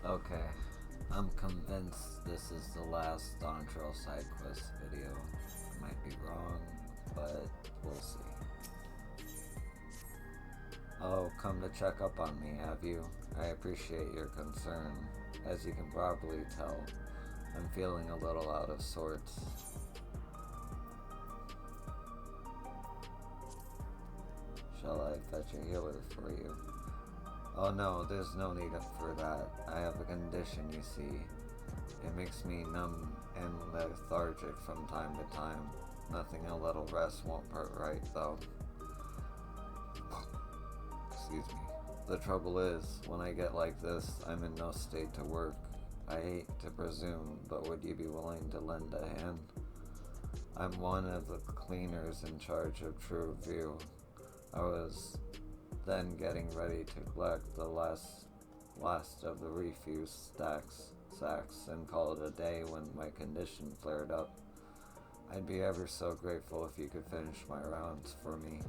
Okay, I'm convinced this is the last dawntrail side quest video. I might be wrong, but we'll see. Oh, come to check up on me, have you? I appreciate your concern. As you can probably tell, I'm feeling a little out of sorts. Shall I fetch a healer for you? Oh no, there's no need for that. I have a condition, you see. It makes me numb and lethargic from time to time. Nothing a little rest won't hurt right, though. Excuse me. The trouble is, when I get like this, I'm in no state to work. I hate to presume, but would you be willing to lend a hand? I'm one of the cleaners in charge of True View. I was then getting ready to collect the last of the refuse sacks and call it a day when my condition flared up. I'd be ever so grateful if you could finish my rounds for me.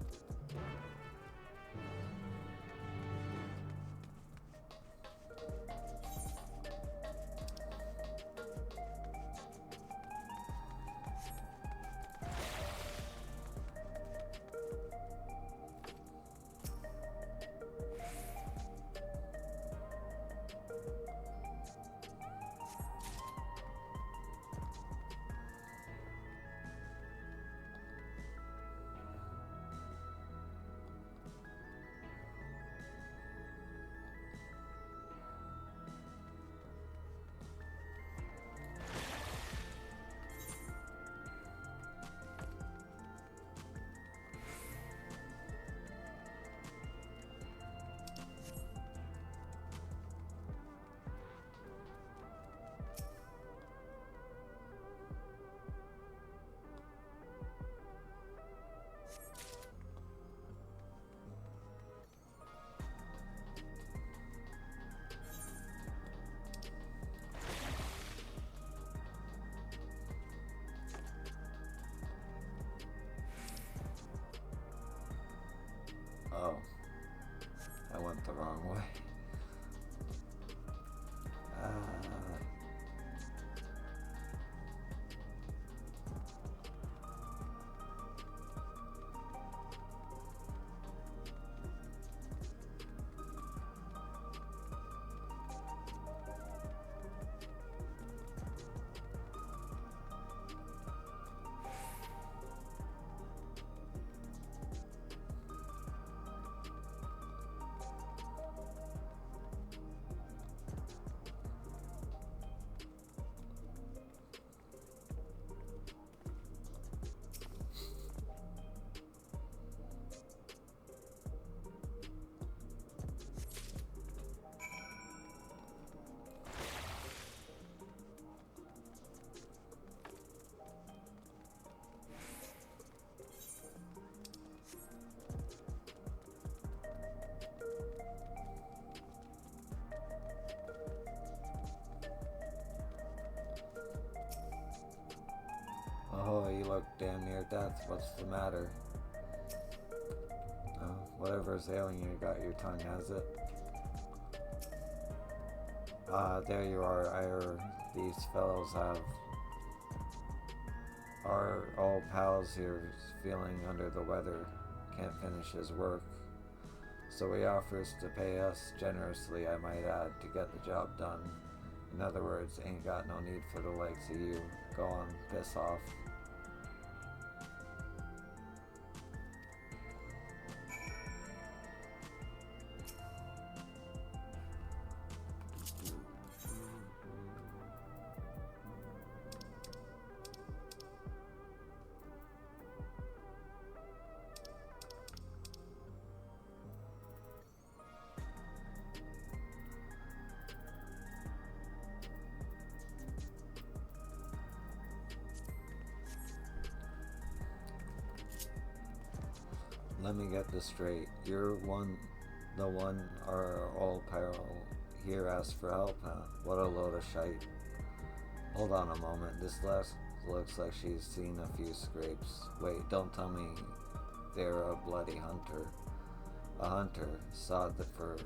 Oh, I went the wrong way. Uh, Oh, you look damn near death. What's the matter? Whatever's ailing you got your tongue, has it? There you are. These fellows are all pals here feeling under the weather. Can't finish his work. So he offers to pay us generously, I might add, to get the job done. In other words, ain't got no need for the likes of you. Go on, piss off. Let me get this straight. You're the one our all pal here asked for help, huh? What a load of shite. Hold on a moment. This looks like she's seen a few scrapes. Wait, don't tell me they're a bloody hunter. A hunter? Sod for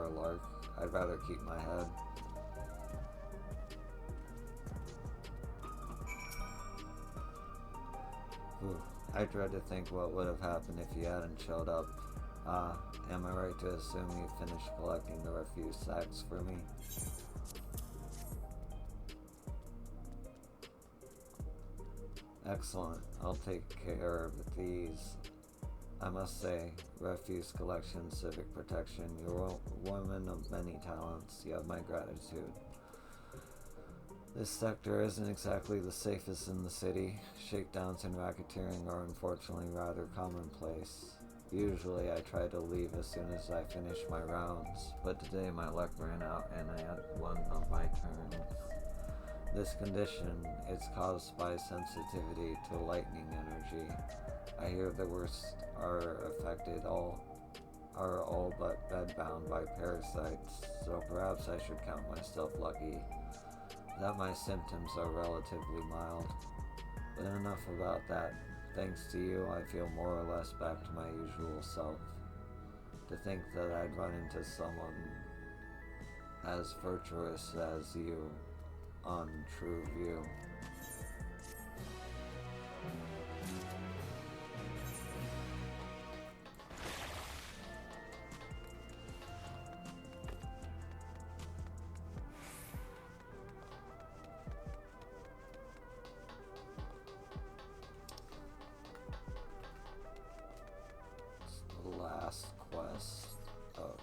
a lark. I'd rather keep my head. Whew. I dread to think what would have happened if you hadn't showed up. Am I right to assume you finished collecting the refuse sacks for me? Excellent. I'll take care of these. I must say, refuse collection, civic protection, you're a woman of many talents. You have my gratitude. This sector isn't exactly the safest in the city. Shakedowns and racketeering are unfortunately rather commonplace. Usually I try to leave as soon as I finish my rounds, but today my luck ran out and I had one of my turns. This condition is caused by sensitivity to lightning energy. I hear the worst are affected are all but bedbound by parasites, so perhaps I should count myself lucky that my symptoms are relatively mild. But enough about that. Thanks to you, I feel more or less back to my usual self. To think that I'd run into someone as virtuous as you on True View. Last quest. Oh.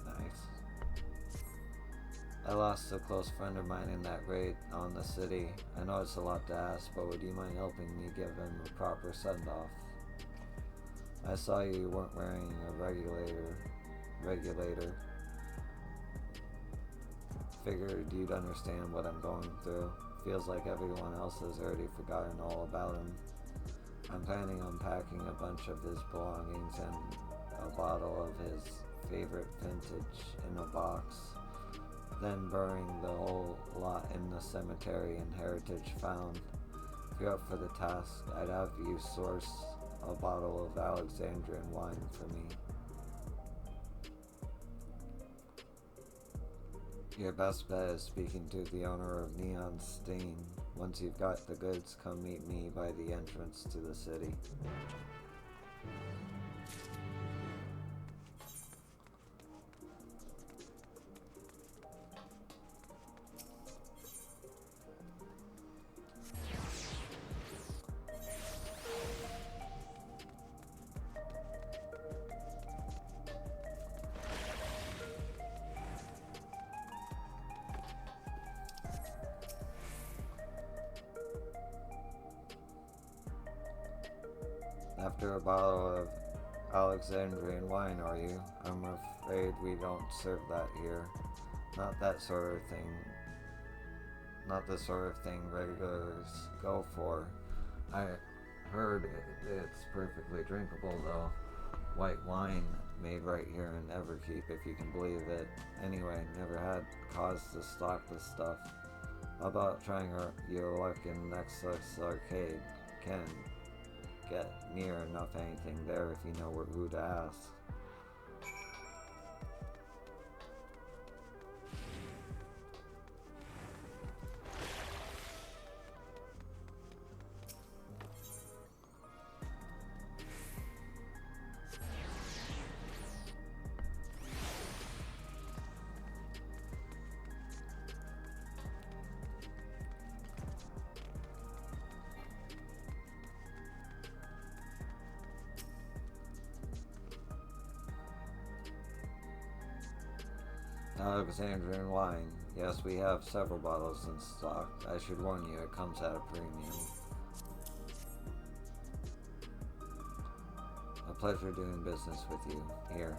Nice. I lost a close friend of mine in that raid on the city. I know it's a lot to ask, but would you mind helping me give him a proper send-off? I saw you weren't wearing a regulator. Figured you'd understand what I'm going through. Feels like everyone else has already forgotten all about him. I'm planning on packing a bunch of his belongings and a bottle of his favorite vintage in a box, then burying the whole lot in the cemetery in Heritage Found. If you're up for the task, I'd have you source a bottle of Alexandrian wine for me. Your best bet is speaking to the owner of Neon Stain. Once you've got the goods, come meet me by the entrance to the city. After a bottle of Alexandrian wine, are you? I'm afraid we don't serve that here. Not that sort of thing. Not the sort of thing regulars go for. I heard it's perfectly drinkable though. White wine made right here in Everkeep, if you can believe it. Anyway, never had cause to stock this stuff. How about trying your luck in Nexus Arcade? Can get near enough anything there if you know who to ask. Alexandrian wine. Yes, we have several bottles in stock. I should warn you, it comes at a premium. A pleasure doing business with you. Here.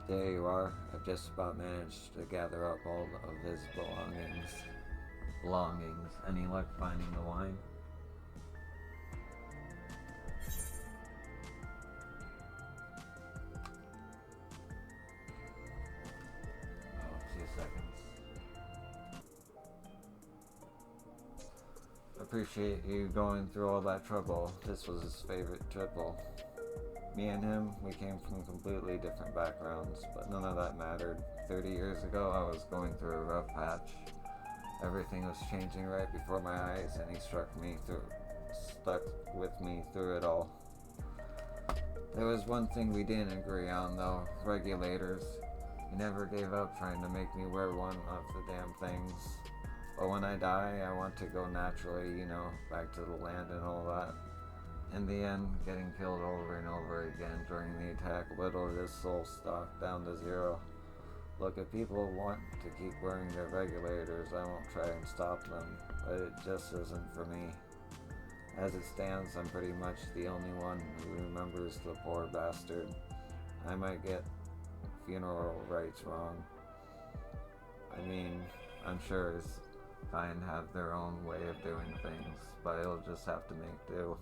There you are. I've just about managed to gather up all of his belongings. Any luck finding the wine? Oh, 2 seconds. Appreciate you going through all that trouble. This was his favorite triple. Me and him, we came from completely different backgrounds, but none of that mattered. 30 years ago, I was going through a rough patch. Everything was changing right before my eyes, and he stuck with me through it all. There was one thing we didn't agree on, though: regulators. He never gave up trying to make me wear one of the damn things. But when I die, I want to go naturally, back to the land and all that. In the end, getting killed over and over again during the attack whittled his soul stock down to zero. Look, if people want to keep wearing their regulators, I won't try and stop them, but it just isn't for me. As it stands, I'm pretty much the only one who remembers the poor bastard. I might get funeral rites wrong. I'm sure his kind have their own way of doing things, but it'll just have to make do.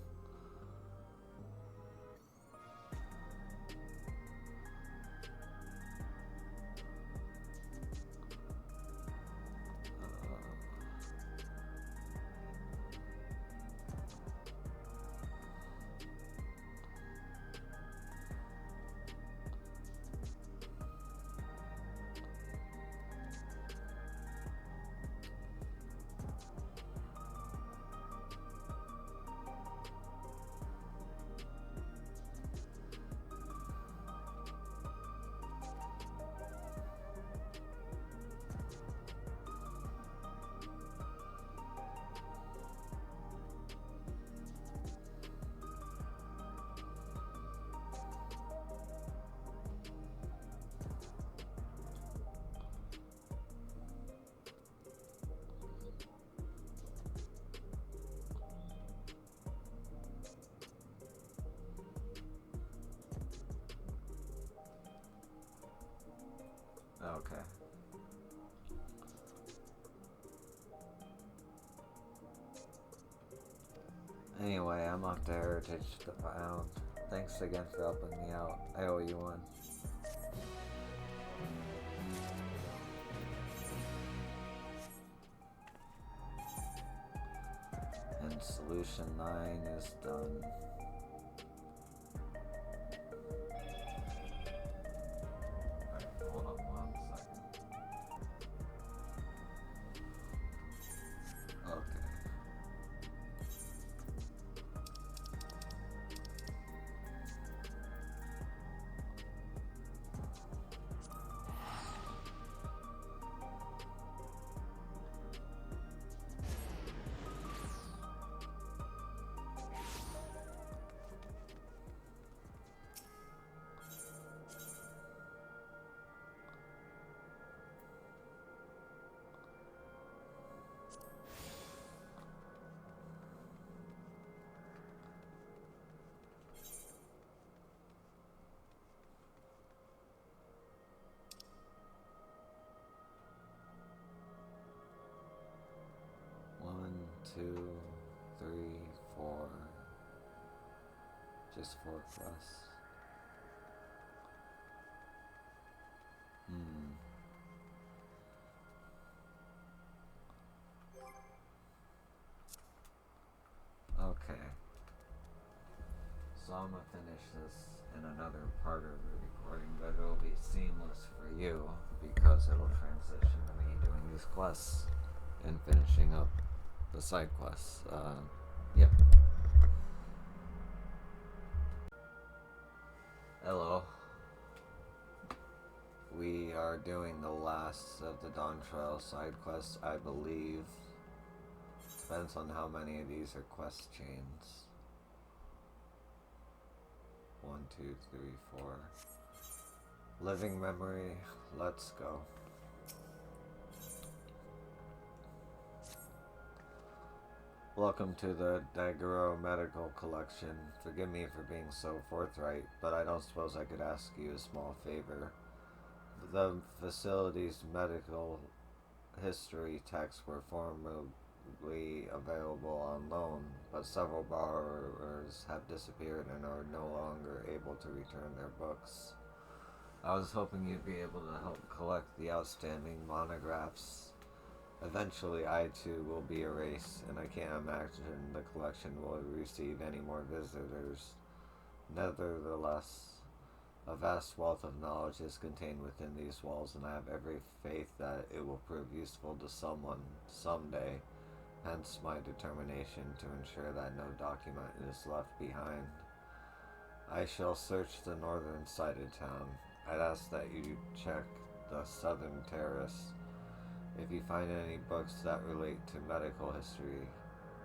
Okay. Anyway, I'm off to Heritage to Pound. Thanks again for helping me out. I owe you one. And Solution 9 is done. Two, three, four. Just 4 quests. Okay. So I'm gonna finish this in another part of the recording, but it'll be seamless for you because it'll transition to me doing these quests and finishing up the side quests. Yep. Hello. We are doing the last of the dawntrail side quests, I believe. Depends on how many of these are quest chains. 1, 2, 3, 4. Living memory, let's go. Welcome to the Daguerreau Medical Collection. Forgive me for being so forthright, but I don't suppose I could ask you a small favor. The facility's medical history texts were formerly available on loan, but several borrowers have disappeared and are no longer able to return their books. I was hoping you'd be able to help collect the outstanding monographs. Eventually, I too will be erased, and I can't imagine the collection will receive any more visitors. Nevertheless, a vast wealth of knowledge is contained within these walls, and I have every faith that it will prove useful to someone someday, hence my determination to ensure that no document is left behind. I shall search the northern side of town. I'd ask that you check the southern terrace. If you find any books that relate to medical history,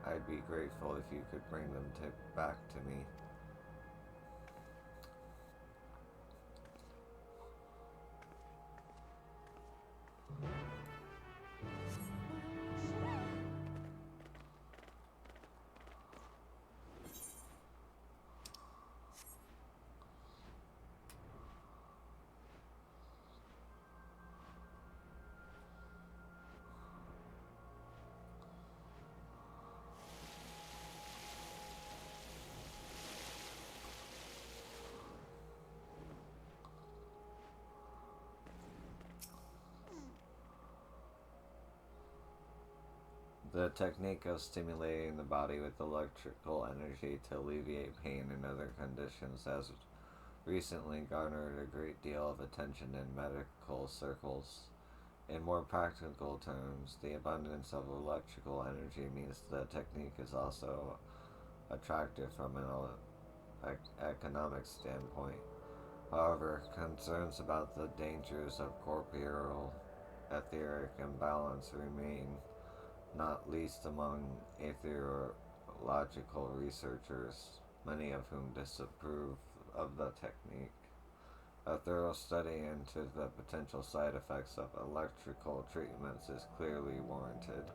I'd be grateful if you could bring them back to me. The technique of stimulating the body with electrical energy to alleviate pain and other conditions has recently garnered a great deal of attention in medical circles. In more practical terms, the abundance of electrical energy means the technique is also attractive from an economic standpoint. However, concerns about the dangers of corporeal etheric imbalance remain, not least among atheological researchers, many of whom disapprove of the technique. A thorough study into the potential side effects of electrical treatments is clearly warranted.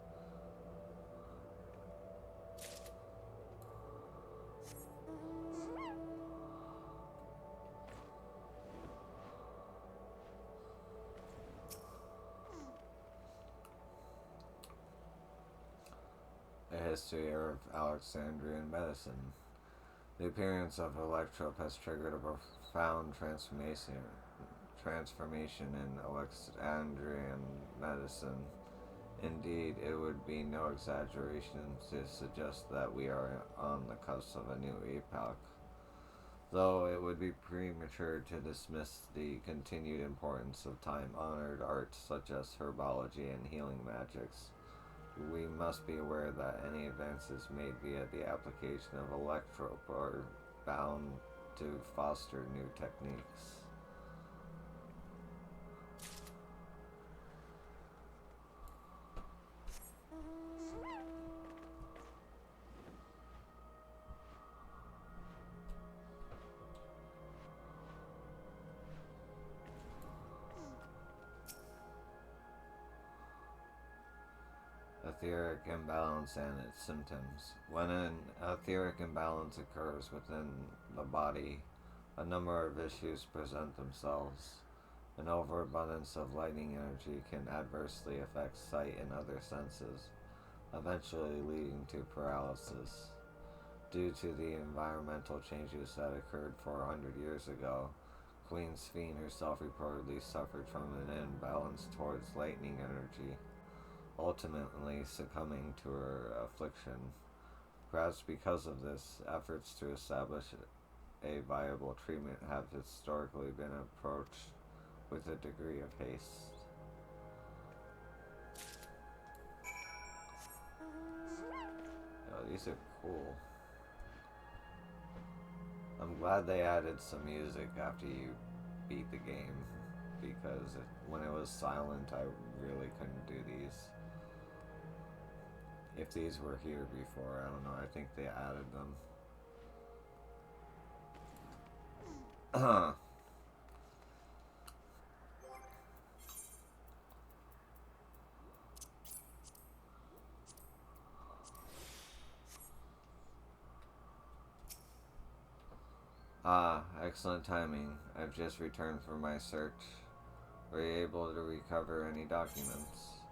A history of Alexandrian medicine. The appearance of electrope has triggered a profound transformation in Alexandrian medicine. Indeed, it would be no exaggeration to suggest that we are on the cusp of a new epoch, though it would be premature to dismiss the continued importance of time-honored arts such as herbology and healing magics. We must be aware that any advances made via the application of electrope are bound to foster new techniques. Etheric imbalance and its symptoms. When an etheric imbalance occurs within the body, a number of issues present themselves. An overabundance of lightning energy can adversely affect sight and other senses, eventually leading to paralysis. Due to the environmental changes that occurred 400 years ago, Queen Sphene herself reportedly suffered from an imbalance towards lightning energy, ultimately succumbing to her affliction. Perhaps because of this, efforts to establish a viable treatment have historically been approached with a degree of haste. Oh, these are cool. I'm glad they added some music after you beat the game, because when it was silent, I really couldn't do these. If these were here before, I don't know, I think they added them. Ah, excellent timing. I've just returned from my search. Were you able to recover any documents?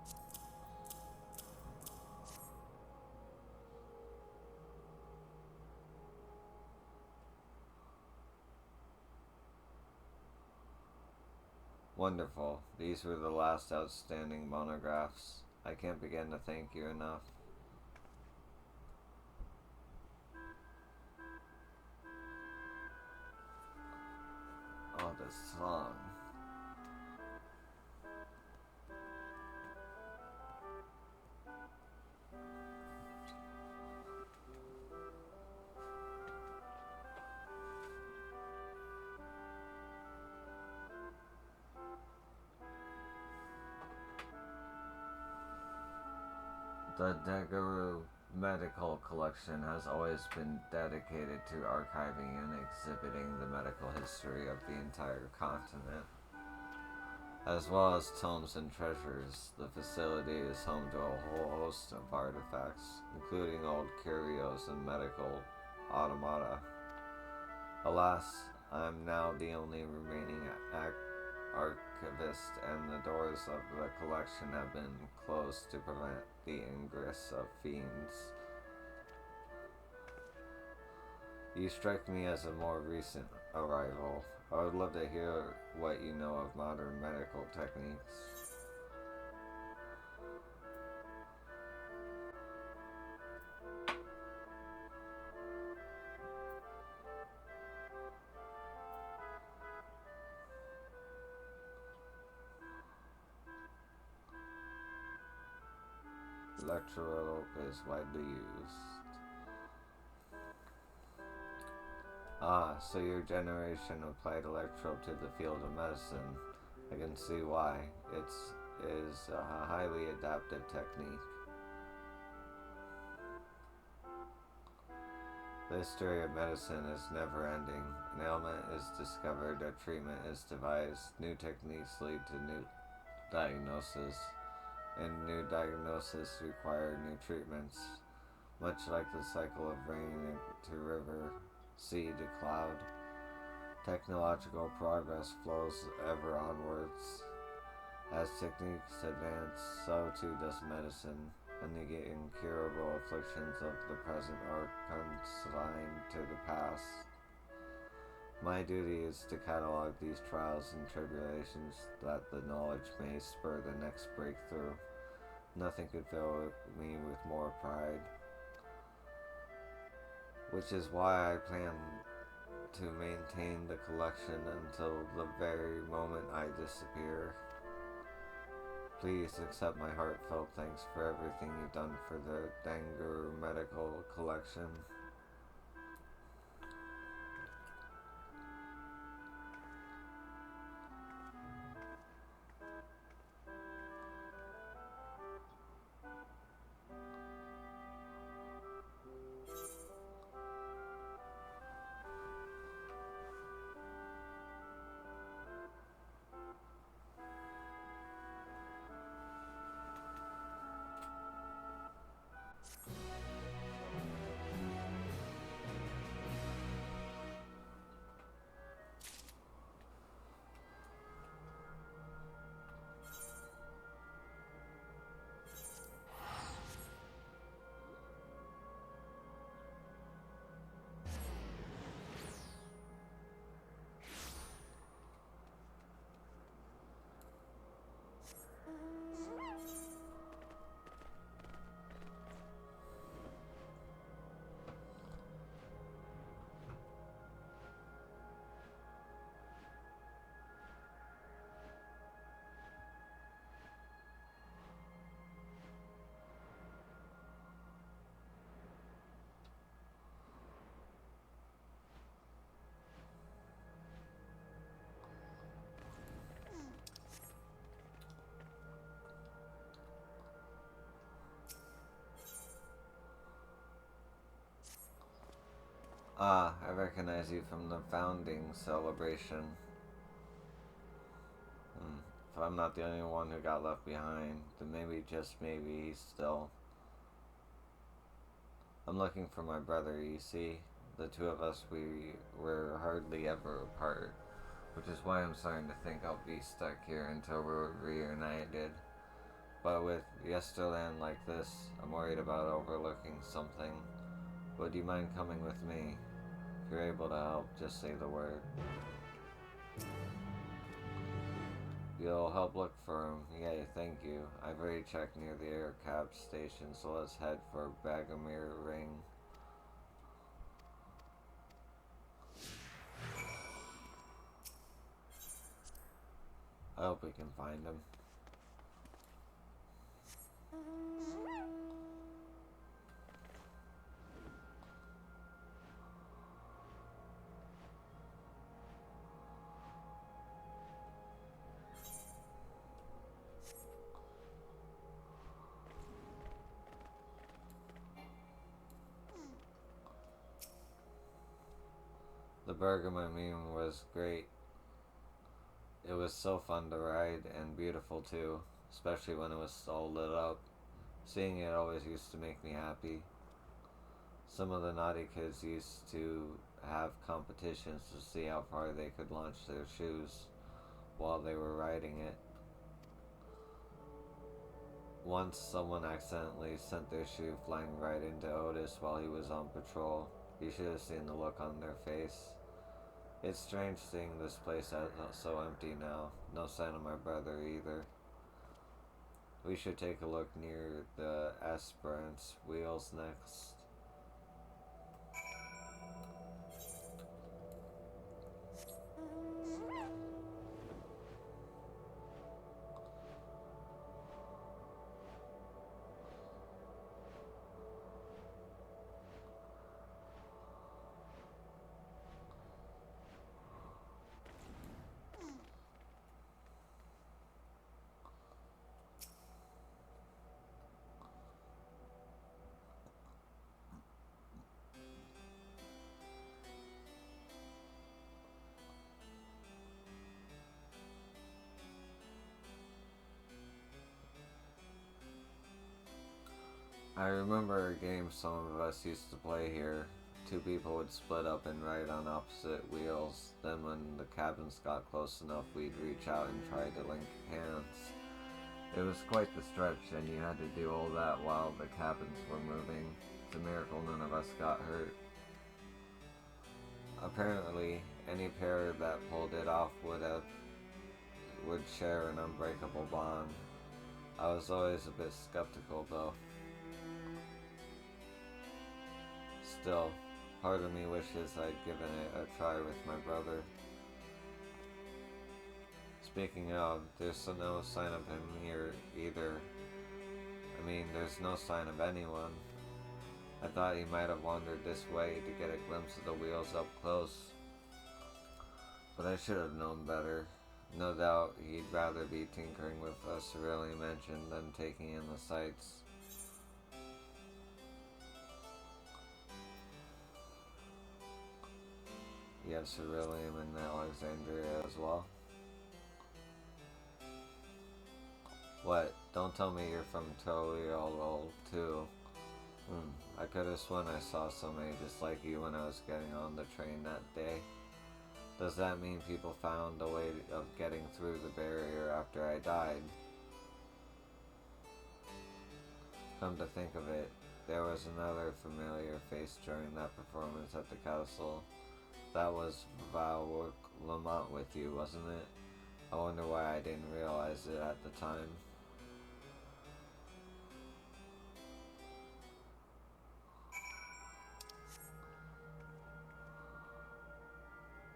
Wonderful. These were the last outstanding monographs. I can't begin to thank you enough. Oh, this song. The Daguerre Medical Collection has always been dedicated to archiving and exhibiting the medical history of the entire continent. As well as tomes and treasures, the facility is home to a whole host of artifacts, including old curios and medical automata. Alas, I am now the only remaining archivist, and the doors of the collection have been closed to prevent the ingress of fiends. You strike me as a more recent arrival. I would love to hear what you know of modern medical techniques. Electrope is widely used. Ah, so your generation applied electrope to the field of medicine. I can see why. It is a highly adaptive technique. The history of medicine is never ending. An ailment is discovered, a treatment is devised, new techniques lead to new diagnosis, and new diagnoses require new treatments. Much like the cycle of rain to river, sea to cloud, technological progress flows ever onwards. As techniques advance, so too does medicine, and the incurable afflictions of the present are consigned to the past. My duty is to catalog these trials and tribulations that the knowledge may spur the next breakthrough. Nothing could fill me with more pride, which is why I plan to maintain the collection until the very moment I disappear. Please accept my heartfelt thanks for everything you've done for the Daguerre Medical Collection. Ah, I recognize you from the founding celebration. If I'm not the only one who got left behind, then maybe, just maybe, he's still... I'm looking for my brother, you see? The two of us, we were hardly ever apart. which is why I'm starting to think I'll be stuck here until we're reunited. But with Yesterland like this, I'm worried about overlooking something. Would you mind coming with me? If you're able to help, just say the word. You'll help look for him. Yay, thank you. I've already checked near the air cab station, so let's head for Bagomir Ring. I hope we can find him. The Bergamo Meme was great. It was so fun to ride and beautiful too, especially when it was all lit up. Seeing it always used to make me happy. Some of the naughty kids used to have competitions to see how far they could launch their shoes while they were riding it. Once someone accidentally sent their shoe flying right into Otis while he was on patrol. You should have seen the look on their face. It's strange seeing this place so empty now. No sign of my brother either. We should take a look near the Esperance wheels next. I remember a game some of us used to play here. Two people would split up and ride on opposite wheels. Then when the cabins got close enough, we'd reach out and try to link hands. It was quite the stretch, and you had to do all that while the cabins were moving. It's a miracle none of us got hurt. Apparently, any pair that pulled it off would share an unbreakable bond. I was always a bit skeptical though. Still, part of me wishes I'd given it a try with my brother. Speaking of, there's no sign of him here either. I mean, there's no sign of anyone. I thought he might have wandered this way to get a glimpse of the wheels up close. But I should have known better. No doubt he'd rather be tinkering with a cerulean engine than taking in the sights. You have ceruleum in Alexandria as well? What? Don't tell me you're from Toriolo too. I could have sworn I saw somebody just like you when I was getting on the train that day. Does that mean people found a way of getting through the barrier after I died? Come to think of it, there was another familiar face during that performance at the castle. That was Val Lamont with you, wasn't it? I wonder why I didn't realize it at the time.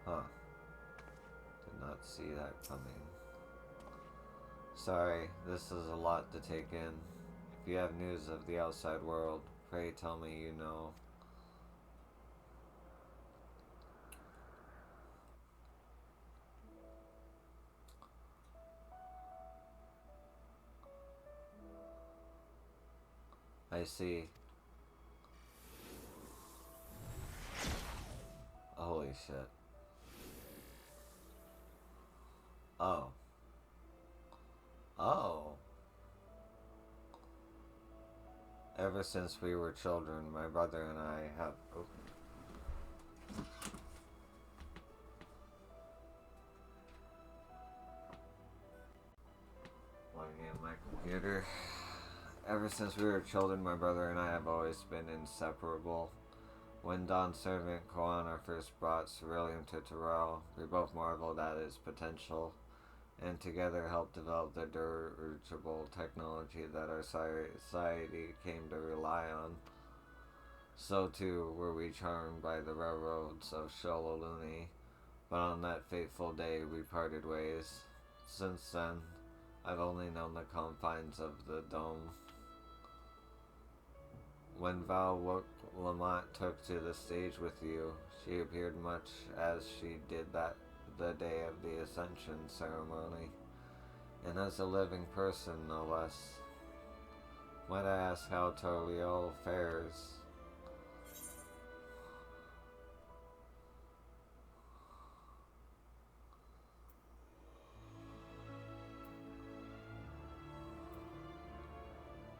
Huh. Did not see that coming. Sorry, this is a lot to take in. If you have news of the outside world, pray tell me you know. I see. Holy shit. Oh. Oh. Ever since we were children, my brother and I have... Oh. computer. Ever since we were children, my brother and I have always been inseparable. When Dawn's servant Koana first brought Cerulean to Terrell, we both marveled at its potential, and together helped develop the dirigible technology that our society came to rely on. So too were we charmed by the railroads of Shololuni, but on that fateful day we parted ways. Since then, I've only known the confines of the dome. When Val Lamont took to the stage with you, she appeared much as she did that the day of the Ascension ceremony, and as a living person, no less. Might I ask how Toriel fares?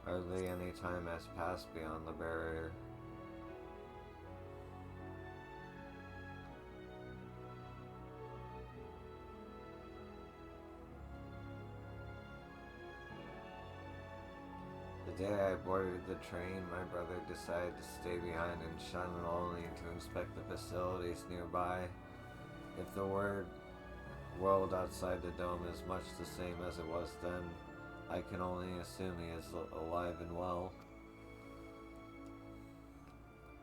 Hardly any time has passed beyond the barrier. The day I boarded the train, my brother decided to stay behind and shun only to inspect the facilities nearby. If the world outside the dome is much the same as it was then, I can only assume he is alive and well.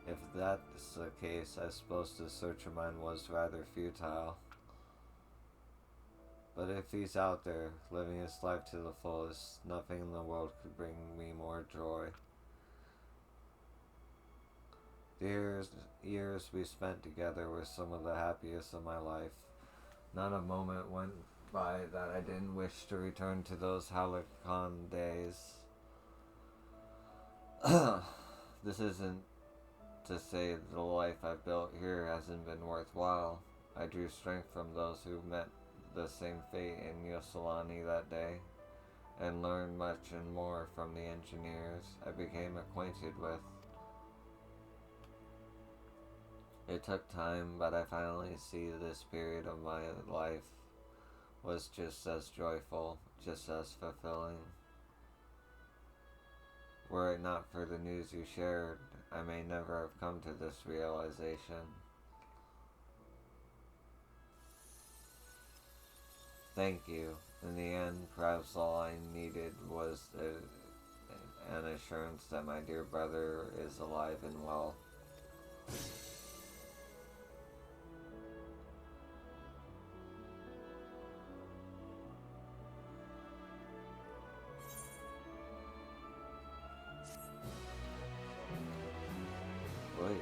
If that's the case, I suppose the search of mine was rather futile. But if he's out there, living his life to the fullest, nothing in the world could bring me more joy. The years we spent together were some of the happiest of my life. Not a moment went by that I didn't wish to return to those Halcyon days. This isn't to say the life I've built here hasn't been worthwhile. I drew strength from those who met the same fate in Yosolani that day, and learned much and more from the engineers I became acquainted with. It took time, but I finally see this period of my life was just as joyful, just as fulfilling. Were it not for the news you shared, I may never have come to this realization. Thank you. In the end, perhaps all I needed was an assurance that my dear brother is alive and well. Wait.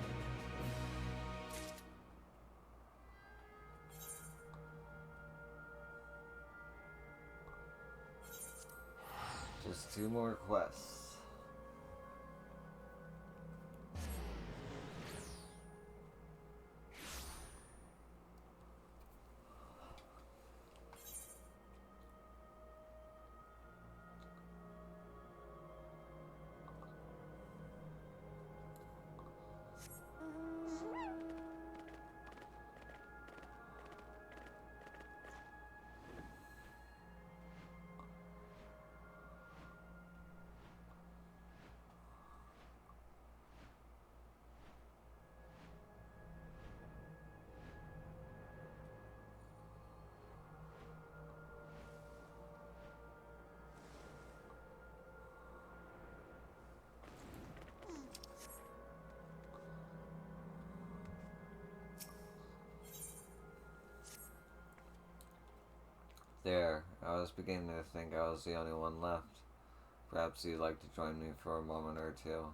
Just 2 more quests. There, I was beginning to think I was the only one left. Perhaps you'd like to join me for a moment or two.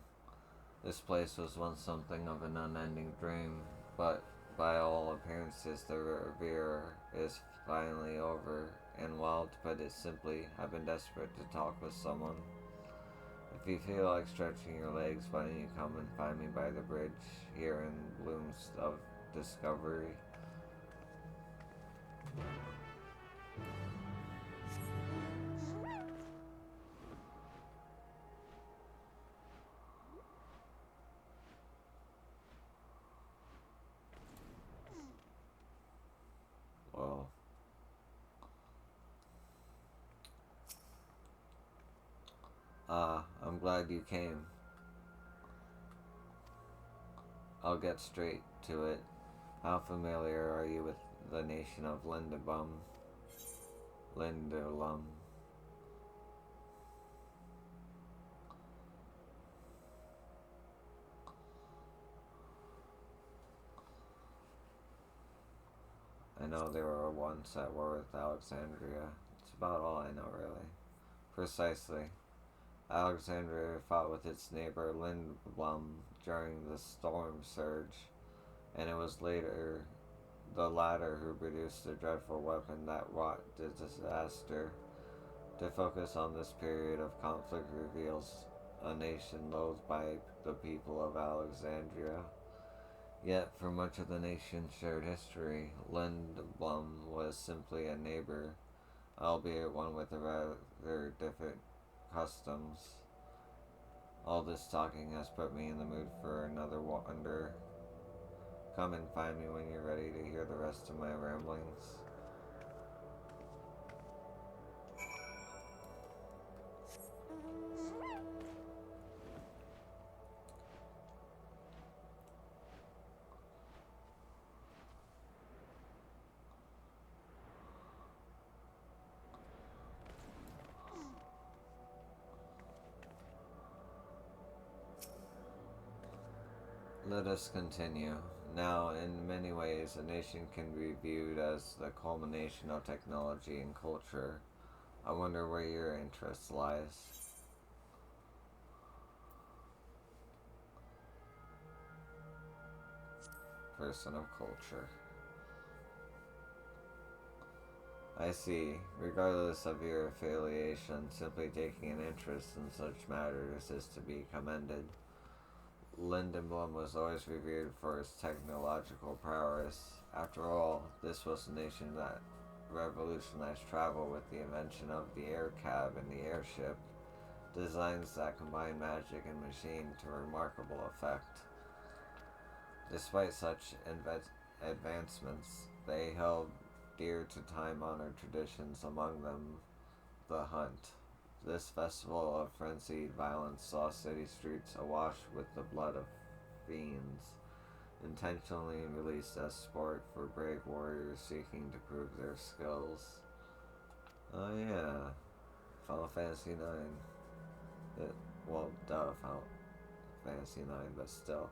This place was once something of an unending dream, but by all appearances the revere is finally over, and well, to put it simply, I've been desperate to talk with someone. If you feel like stretching your legs, why don't you come and find me by the bridge here in Blooms of Discovery? Well, Ah, I'm glad you came. I'll get straight to it. How familiar are you with the nation of Lindelum? I know they were once at war with Alexandria. It's about all I know, really. Precisely. Alexandria fought with its neighbor Lindblum during the storm surge, and it was later the latter who produced the dreadful weapon that wrought the disaster. To focus on this period of conflict reveals a nation loathed by the people of Alexandria. Yet, for much of the nation's shared history, Lindblum was simply a neighbor, albeit one with a rather different customs. All this talking has put me in the mood for another wonder. Come and find me when you're ready to hear the rest of my ramblings. Let us continue. Now, in many ways, a nation can be viewed as the culmination of technology and culture. I wonder where your interest lies. Person of culture. I see. Regardless of your affiliation, simply taking an interest in such matters is to be commended. Lindenblum was always revered for his technological prowess. After all, this was a nation that revolutionized travel with the invention of the air cab and the airship, designs that combine magic and machine to remarkable effect. Despite such advancements, they held dear to time-honored traditions, among them the hunt. This festival of frenzied violence saw city streets awash with the blood of fiends, intentionally released as sport for brave warriors seeking to prove their skills. Oh yeah, Final Fantasy IX. Well, duh, Final Fantasy IX, but still.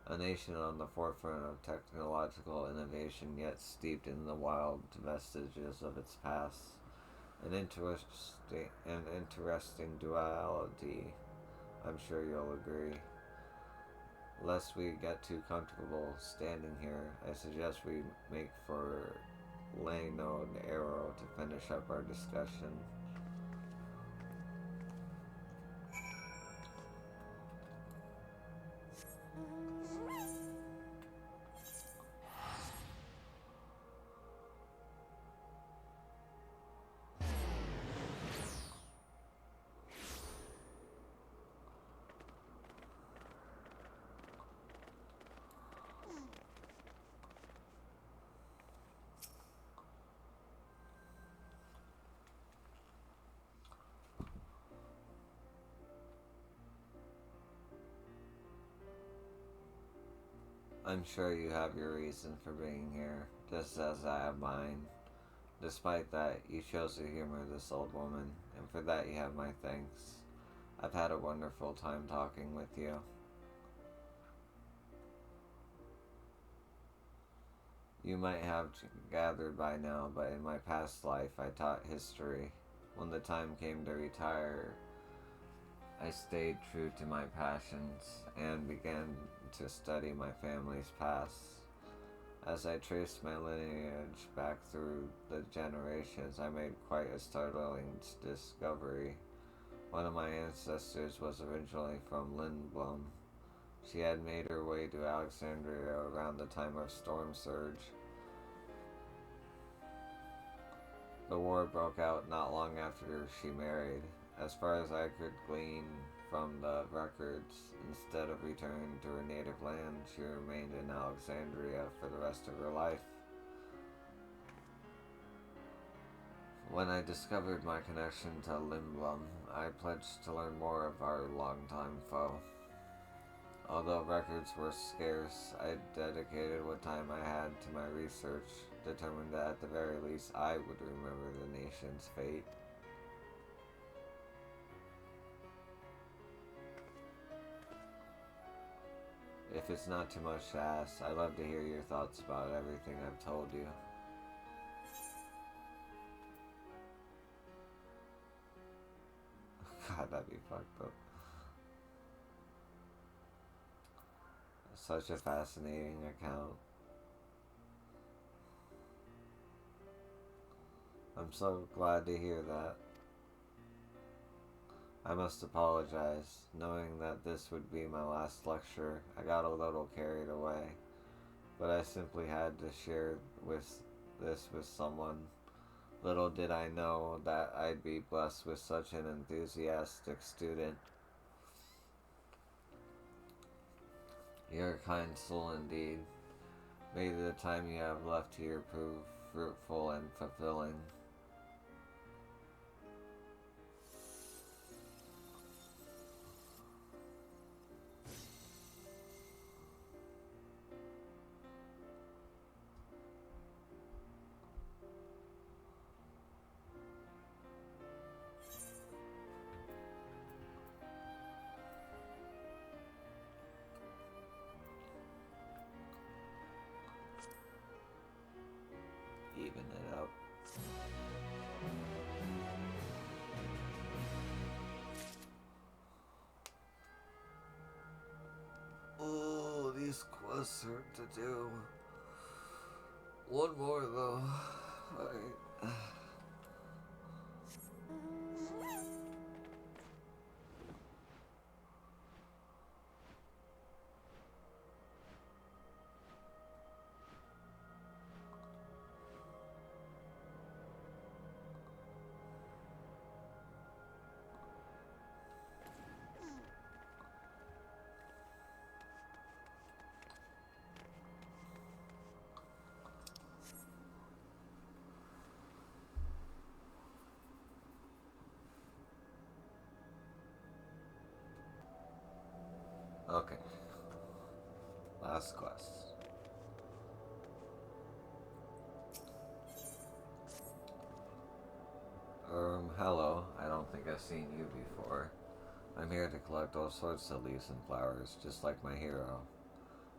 A nation on the forefront of technological innovation, yet steeped in the wild vestiges of its past. An interesting duality. I'm sure you'll agree. Lest we get too comfortable standing here, I suggest we make for Lano and Arrow to finish up our discussion. I'm sure you have your reason for being here, just as I have mine. Despite that, you chose to humor this old woman, and for that you have my thanks. I've had a wonderful time talking with you. You might have gathered by now, but in my past life I taught history. When the time came to retire, I stayed true to my passions and began to study my family's past. As I traced my lineage back through the generations, I made quite a startling discovery. One of my ancestors was originally from Lindblom. She had made her way to Alexandria around the time of Storm Surge. The war broke out not long after she married. As far as I could glean from the records, instead of returning to her native land, she remained in Alexandria for the rest of her life. When I discovered my connection to Limblum, I pledged to learn more of our longtime foe. Although records were scarce, I dedicated what time I had to my research, determined that at the very least I would remember the nation's fate. If it's not too much to ask, I'd love to hear your thoughts about everything I've told you. God, that'd be fucked up. Such a fascinating account. I'm so glad to hear that. I must apologize. Knowing that this would be my last lecture, I got a little carried away. But I simply had to share this with someone. Little did I know that I'd be blessed with such an enthusiastic student. You're a kind soul indeed. May the time you have left here prove fruitful and fulfilling. Even it up. Oh, these quests hurt to do. One more though. Okay. Last quest. Hello. I don't think I've seen you before. I'm here to collect all sorts of leaves and flowers, just like my hero.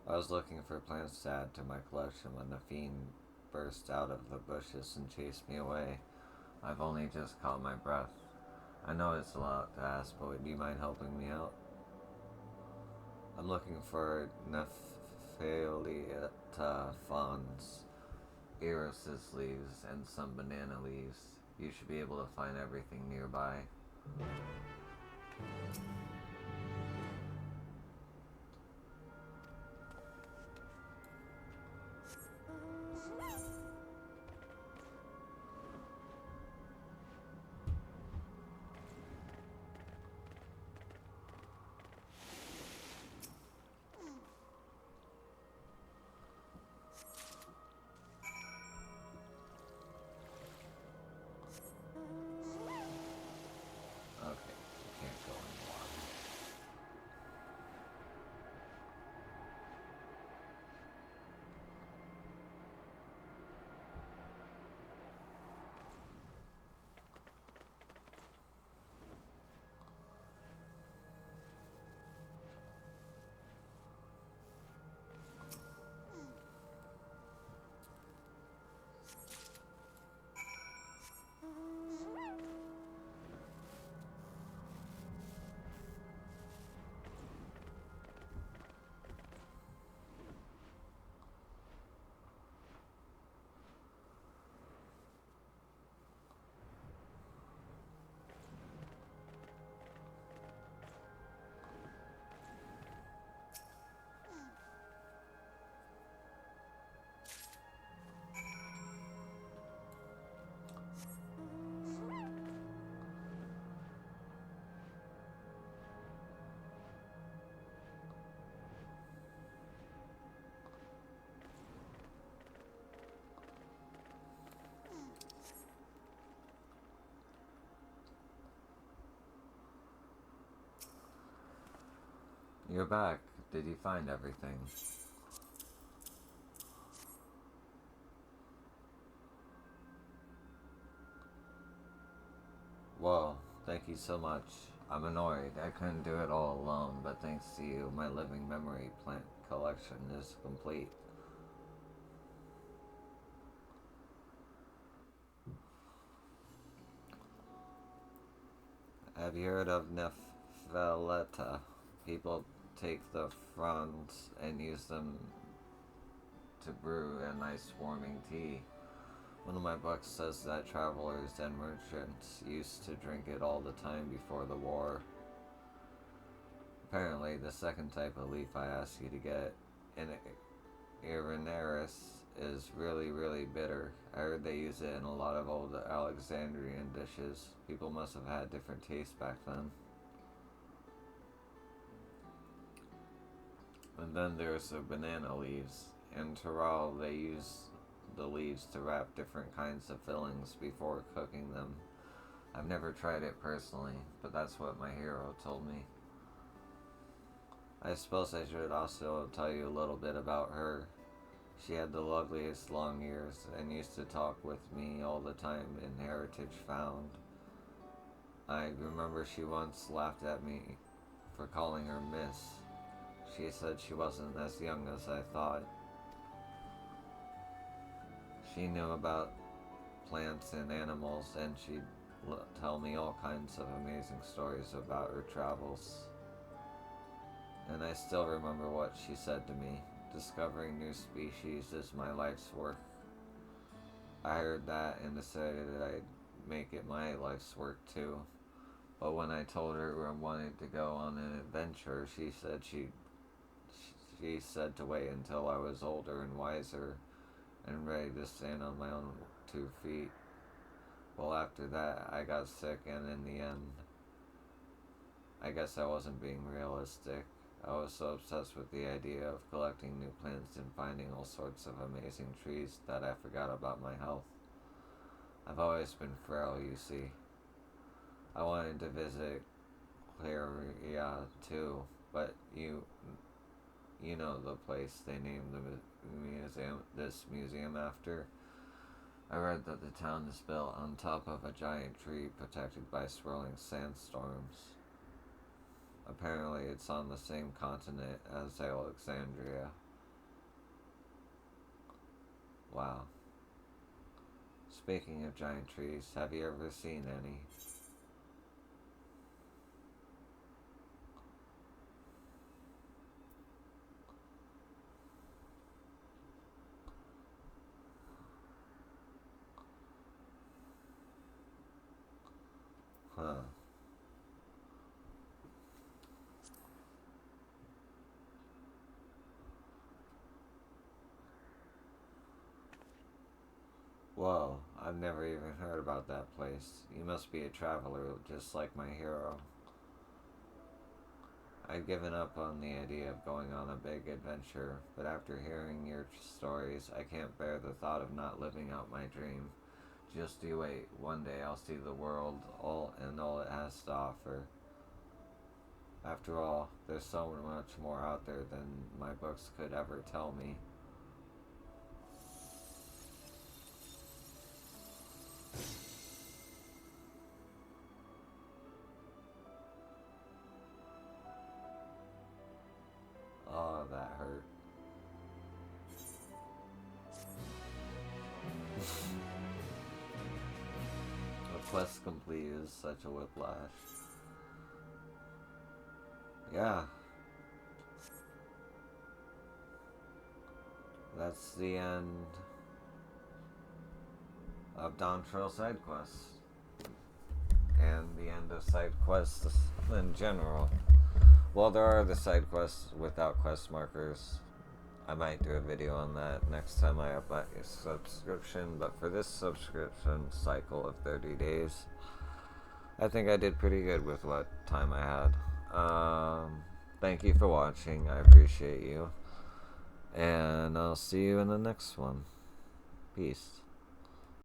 I was looking for plants to add to my collection when the fiend burst out of the bushes and chased me away. I've only just caught my breath. I know it's a lot to ask, but would you mind helping me out? I'm looking for Nephaliata fawns, Iris's leaves, and some banana leaves. You should be able to find everything nearby. Okay, you can't go anymore. You're back. Did you find everything? Well, thank you so much. I'm annoyed. I couldn't do it all alone, but thanks to you, my living memory plant collection is complete. Have you heard of Nepheleta? People take the fronds and use them to brew a nice warming tea. One of my books says that travelers and merchants used to drink it all the time before the war. Apparently, the second type of leaf I asked you to get, in Irenaris, is really, really bitter. I heard they use it in a lot of old Alexandrian dishes. People must have had different tastes back then. And then there's the banana leaves. In Tyrol, they use the leaves to wrap different kinds of fillings before cooking them. I've never tried it personally, but that's what my hero told me. I suppose I should also tell you a little bit about her. She had the loveliest long ears and used to talk with me all the time in Heritage Found. I remember she once laughed at me for calling her Miss. She said she wasn't as young as I thought. She knew about plants and animals, and she'd tell me all kinds of amazing stories about her travels. And I still remember what she said to me. Discovering new species is my life's work. I heard that and decided that I'd make it my life's work too. But when I told her I wanted to go on an adventure, she said to wait until I was older and wiser and ready to stand on my own 2 feet. Well, after that, I got sick, and in the end, I guess I wasn't being realistic. I was so obsessed with the idea of collecting new plants and finding all sorts of amazing trees that I forgot about my health. I've always been frail, you see. I wanted to visit Claria too, but you know the place they named this museum after. I read that the town is built on top of a giant tree protected by swirling sandstorms. Apparently, it's on the same continent as Alexandria. Wow. Speaking of giant trees, have you ever seen any? Huh. Whoa, I've never even heard about that place. You must be a traveler just like my hero. I'd given up on the idea of going on a big adventure, but after hearing your stories, I can't bear the thought of not living out my dream. Just you wait, one day I'll see the world all it has to offer. After all, there's so much more out there than my books could ever tell me. Oh, that hurt. The quest complete is such a whiplash. Yeah, that's the end of dawntrail side quests. And the end of side quests in general. Well, there are the side quests without quest markers. I might do a video on that next time I up my subscription, but for this subscription cycle of 30 days, I think I did pretty good with what time I had. Thank you for watching. I appreciate you. And I'll see you in the next one. Peace.